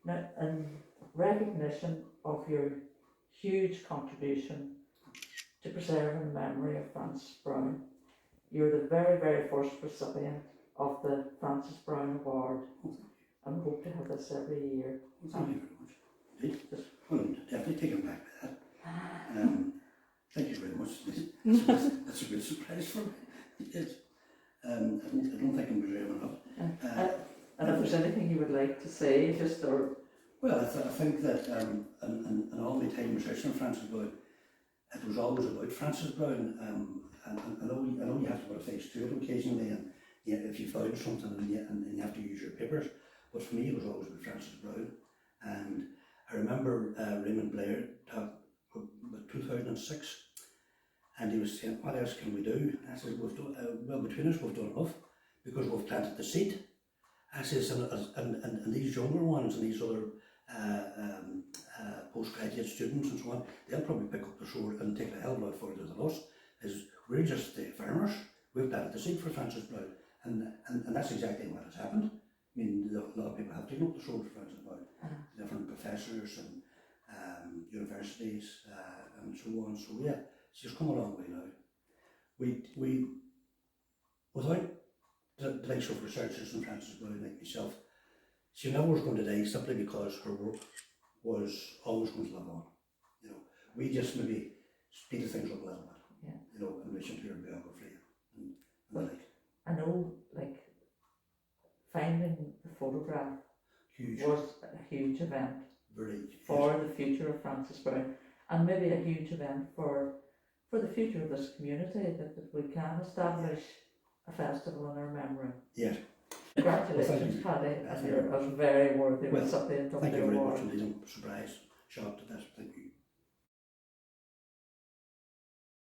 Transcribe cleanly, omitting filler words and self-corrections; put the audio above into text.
Now, in recognition of your huge contribution to preserving the memory of Frances Browne, you're the very, very first recipient of the Frances Browne Award, and we hope to have this every year. Thank you very much. Indeed. Well, definitely taken back by that. Thank you very much. That's a good surprise for me. Yes. I don't think I'm deserving enough. And if there's anything you would like to say, just or... Well, I think that in all my time researching Frances Browne, it was always about Frances Browne. And I know you have to put a face to it occasionally, and if you found something and you have to use your papers. But for me, it was always about Frances Browne. And I remember Raymond Blair talked about 2006, and he was saying, "What else can we do?" I said, "We've done well between us. We've done enough because we've planted the seed." I says, and these younger ones and these other postgraduate students and so on, they'll probably pick up the sword and take a hell of a lot further than us. Is we're just the farmers. We've planted the seed for Frances Browne, and that's exactly what has happened. I mean, a lot of people have taken up the sword for Frances Browne, different professors and universities and so on. So yeah, she's come a long way now. We without the likes of researchers and Frances Browne like myself, she never was going to die simply because her work was always going to live on. You know, we just maybe speeded things up a little bit. Yeah. You know, in relation to her biography and the like. I know, like, finding the photograph Huge. was a huge event Very for the future of Frances Browne, and maybe a huge event for the future of this community, that we can establish a festival in her memory. Yes. Congratulations, Paddy, and you're a very worthy recipient of thank the you very award. much indeed. I'm surprised, shocked at this.